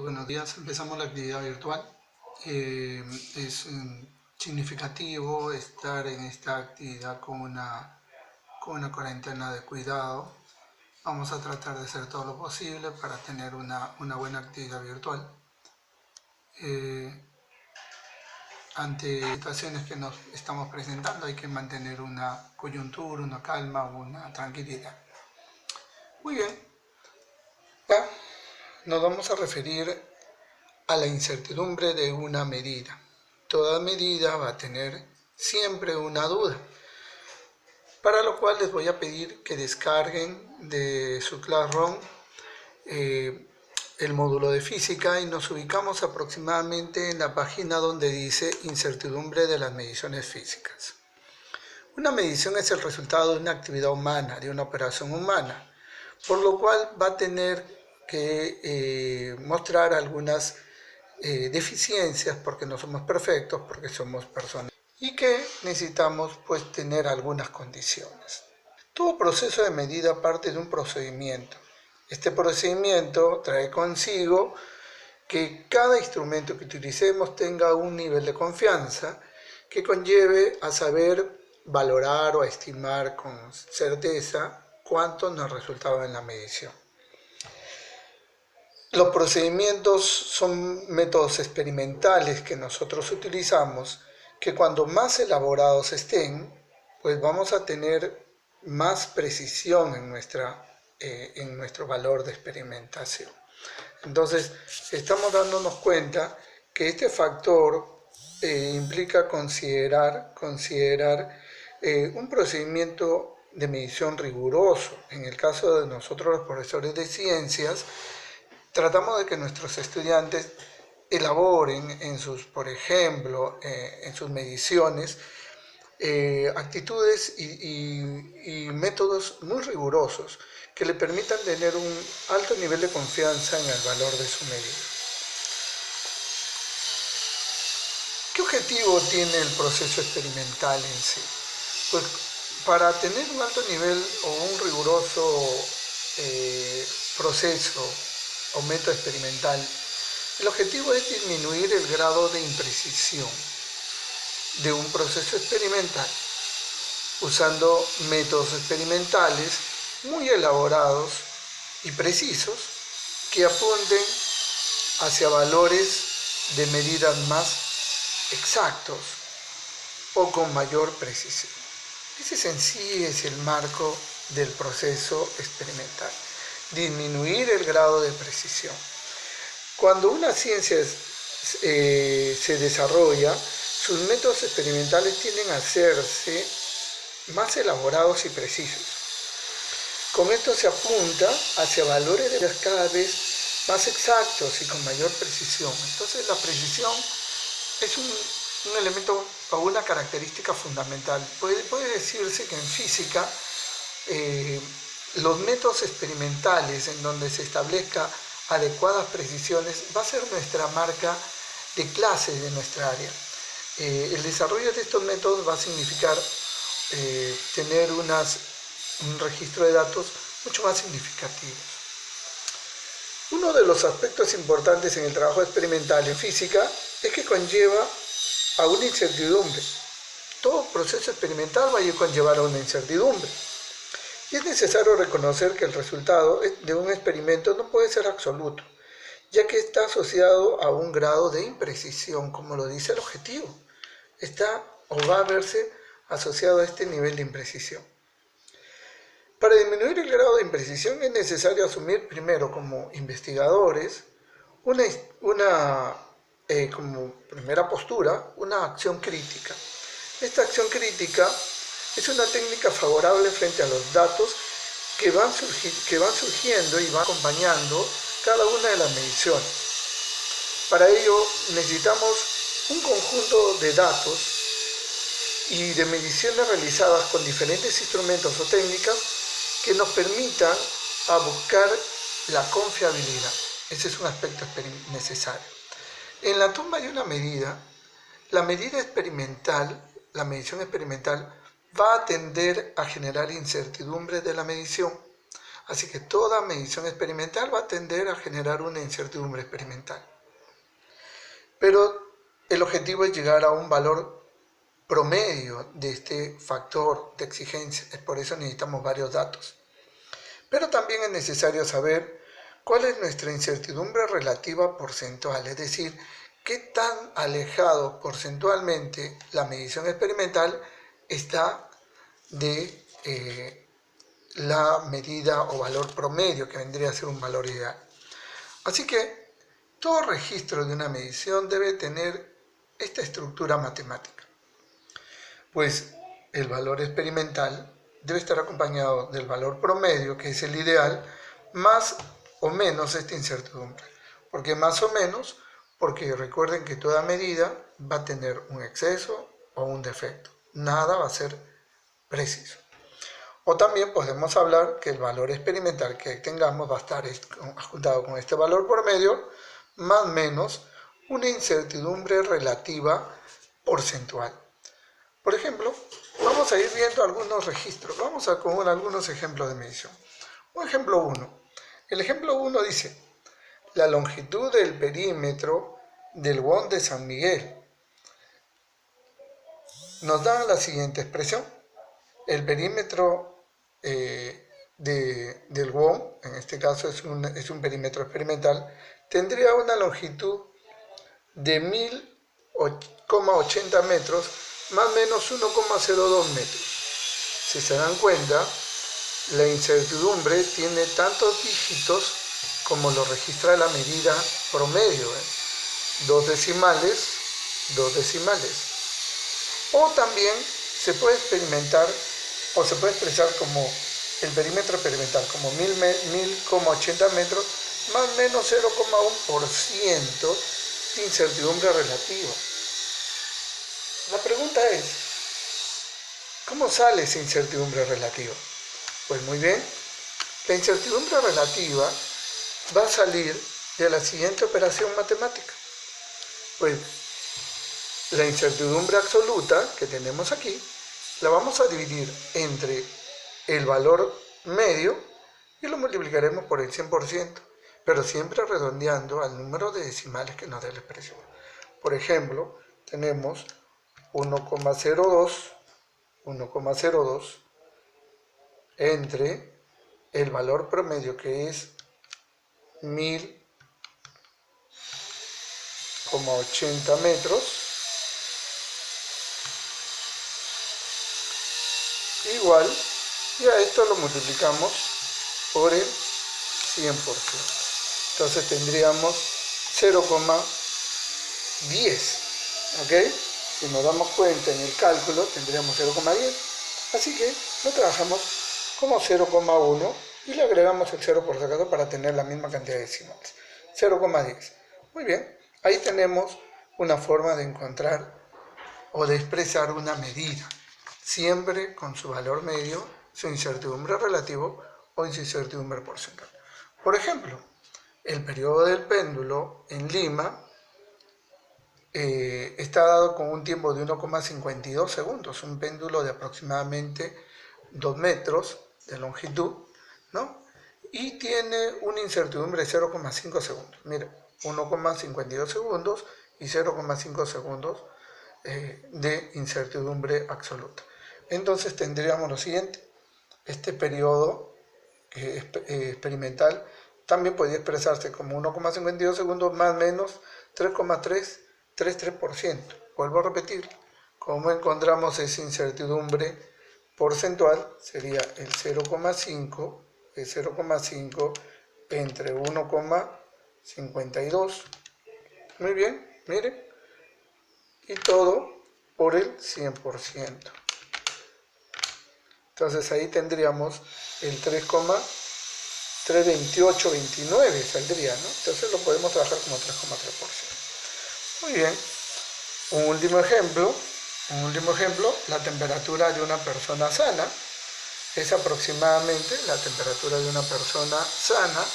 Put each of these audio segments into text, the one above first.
buenos días. Empezamos la actividad virtual. Es significativo estar en esta actividad con una cuarentena de cuidado. Vamos a tratar de hacer todo lo posible para tener una buena actividad virtual. Ante situaciones que nos estamos presentando hay que mantener una coyuntura, una calma, una tranquilidad. Muy bien. Acá nos vamos a referir a la incertidumbre de una medida. Toda medida va a tener siempre una duda, para lo cual les voy a pedir que descarguen de su Classroom el módulo de física y nos ubicamos aproximadamente en la página donde dice incertidumbre de las mediciones físicas. Una medición es el resultado de una actividad humana, de una operación humana, por lo cual va a tener que mostrar algunas deficiencias, porque no somos perfectos, porque somos personas y que necesitamos pues tener algunas condiciones. Todo proceso de medida parte de un procedimiento. Este procedimiento trae consigo que cada instrumento que utilicemos tenga un nivel de confianza que conlleve a saber valorar o a estimar con certeza cuánto nos resultaba en la medición. Los procedimientos son métodos experimentales que nosotros utilizamos, que cuando más elaborados estén, pues vamos a tener más precisión en nuestro valor de experimentación. Entonces, estamos dándonos cuenta que este factor implica considerar un procedimiento de medición riguroso. En el caso de nosotros los profesores de ciencias, tratamos de que nuestros estudiantes elaboren por ejemplo, en sus mediciones, actitudes y métodos muy rigurosos que le permitan tener un alto nivel de confianza en el valor de su medida. ¿Qué objetivo tiene el proceso experimental en sí? Pues para tener un alto nivel o un riguroso proceso o método experimental, el objetivo es disminuir el grado de imprecisión de un proceso experimental, usando métodos experimentales muy elaborados y precisos que apunten hacia valores de medidas más exactos o con mayor precisión. Ese en sí es el marco del proceso experimental. Disminuir el grado de precisión. Cuando una ciencia se desarrolla, sus métodos experimentales tienden a hacerse más elaborados y precisos. Con esto se apunta hacia valores de cada vez más exactos y con mayor precisión. Entonces la precisión es un elemento o una característica fundamental. Puede decirse que en física los métodos experimentales en donde se establezca adecuadas precisiones va a ser nuestra marca de clase de nuestra área. El desarrollo de estos métodos va a significar tener un registro de datos mucho más significativo. Uno de los aspectos importantes en el trabajo experimental en física es que conlleva a una incertidumbre. Todo proceso experimental va a conllevar a una incertidumbre. Y es necesario reconocer que el resultado de un experimento no puede ser absoluto, ya que está asociado a un grado de imprecisión, como lo dice el objetivo. Está o va a verse asociado a este nivel de imprecisión. Para disminuir el grado de imprecisión es necesario asumir primero como investigadores como primera postura una acción crítica. Esta acción crítica es una técnica favorable frente a los datos que van surgiendo y van acompañando cada una de las mediciones. Para ello necesitamos un conjunto de datos y de mediciones realizadas con diferentes instrumentos o técnicas que nos permitan a buscar la confiabilidad. Ese es un aspecto necesario. En la toma de una medida, la medición experimental va a tender a generar incertidumbre de la medición, Así que toda medición experimental va a tender a generar una incertidumbre experimental. Pero el objetivo es llegar a un valor promedio de este factor de exigencia. Por eso necesitamos varios datos. Pero también es necesario saber cuál es nuestra incertidumbre relativa porcentual, es decir, qué tan alejado porcentualmente la medición experimental está de la medida o valor promedio, que vendría a ser un valor ideal. Así que todo registro de una medición debe tener esta estructura matemática, pues el valor experimental debe estar acompañado del valor promedio, que es el ideal, más o menos esta incertidumbre. ¿Por qué más o menos? Porque recuerden que toda medida va a tener un exceso o un defecto. Nada va a ser preciso. O también podemos hablar que el valor experimental que tengamos va a estar adjuntado con este valor promedio, más o menos una incertidumbre relativa porcentual. Por ejemplo, vamos a ir viendo algunos registros. Vamos a con algunos ejemplos de medición. Un ejemplo 1. El ejemplo 1 dice, la longitud del perímetro del WON de San Miguel. Nos da la siguiente expresión. El perímetro del WON, en este caso es un perímetro experimental, tendría una longitud de 1000,80 metros, más o menos 1,02 metros. Si se dan cuenta, la incertidumbre tiene tantos dígitos como lo registra la medida promedio, 2 decimales, 2 decimales. O también se puede experimentar o se puede expresar como el perímetro experimental como 1000,80 metros, más o menos 0,1% de incertidumbre relativa. La pregunta es, ¿cómo sale esa incertidumbre relativa? Pues muy bien, la incertidumbre relativa va a salir de la siguiente operación matemática. Pues la incertidumbre absoluta que tenemos aquí la vamos a dividir entre el valor medio y lo multiplicaremos por el 100%, pero siempre redondeando al número de decimales que nos dé la expresión. Por ejemplo, tenemos 1,02 entre el valor promedio, que es 1000,80 metros, igual, y a esto lo multiplicamos por el 100%. Entonces tendríamos 0,10, ¿ok? Si nos damos cuenta en el cálculo, tendríamos 0,10. Así que lo trabajamos como 0,1 y le agregamos el 0 por si acaso para tener la misma cantidad de decimales. 0,10. Muy bien, ahí tenemos una forma de encontrar o de expresar una medida, siempre con su valor medio, su incertidumbre relativo o su incertidumbre porcentual. Por ejemplo, el periodo del péndulo en Lima está dado con un tiempo de 1,52 segundos, un péndulo de aproximadamente 2 metros de longitud, ¿no? Y tiene una incertidumbre de 0,5 segundos. Mira, 1,52 segundos y 0,5 segundos de incertidumbre absoluta. Entonces tendríamos lo siguiente. Este periodo experimental también podría expresarse como 1,52 segundos más o menos 3,33%. Vuelvo a repetir, ¿cómo encontramos esa incertidumbre porcentual? Sería el 0,5 entre 1,52. Muy bien, miren. Y todo por el 100%. Entonces ahí tendríamos el 3,32829 saldría, ¿no? Entonces lo podemos trabajar como 3,3%. Muy bien. Un último ejemplo, la temperatura de una persona sana es aproximadamente, la temperatura de una persona sana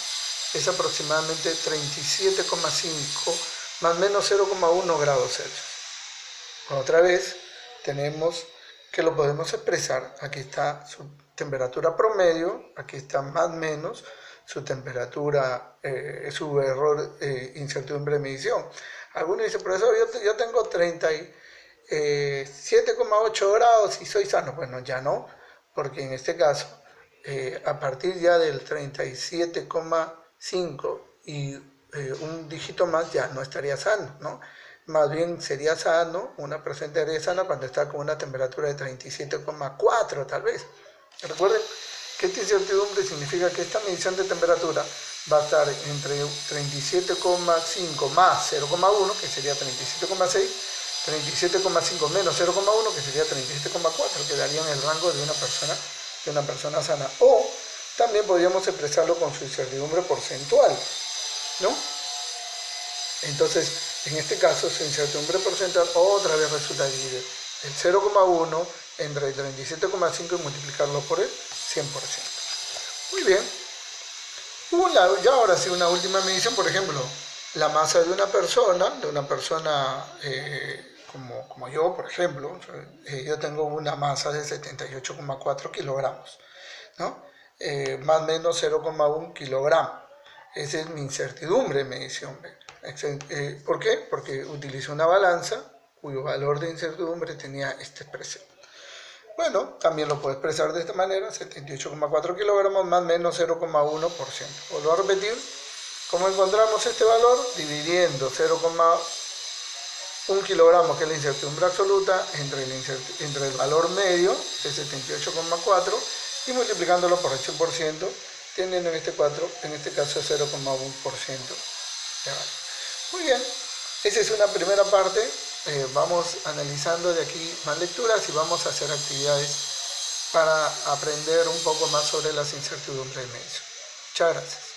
es aproximadamente 37,5 más o menos 0,1 grados Celsius. Otra vez tenemos que lo podemos expresar, aquí está su temperatura promedio, aquí está más menos su temperatura, su error, incertidumbre de medición. Algunos dicen, profesor, yo tengo 37,8 grados y soy sano. Bueno, ya no, porque en este caso, a partir ya del 37,5 y un dígito más ya no estaría sano, ¿no? Más bien sería sano, una persona estaría sana cuando está con una temperatura de 37,4 tal vez. Recuerden que esta incertidumbre significa que esta medición de temperatura va a estar entre 37,5 más 0,1, que sería 37,6, 37,5 menos 0,1, que sería 37,4, que daría en el rango de una persona sana. O también podríamos expresarlo con su incertidumbre porcentual, ¿no? Entonces, en este caso, su incertidumbre porcentual otra vez resulta dividir el 0,1 entre el 37,5 y multiplicarlo por el 100%. Muy bien. Ya ahora sí, una última medición, por ejemplo, la masa de una persona como yo, por ejemplo. Yo tengo una masa de 78,4 kilogramos, ¿no? Más o menos 0,1 kilogramo. Esa es mi incertidumbre de medición. ¿Por qué? Porque utilizo una balanza cuyo valor de incertidumbre tenía esta expresión. Bueno, también lo puedo expresar de esta manera, 78,4 kilogramos más menos 0,1%. Vuelvo a repetir, ¿cómo encontramos este valor? Dividiendo 0,1 kilogramo, que es la incertidumbre absoluta, entre el valor medio, de 78,4, y multiplicándolo por el 100%, teniendo en este caso 0,1%. Muy bien, esa es una primera parte. Vamos analizando de aquí más lecturas y vamos a hacer actividades para aprender un poco más sobre las incertidumbres de medición. Muchas gracias.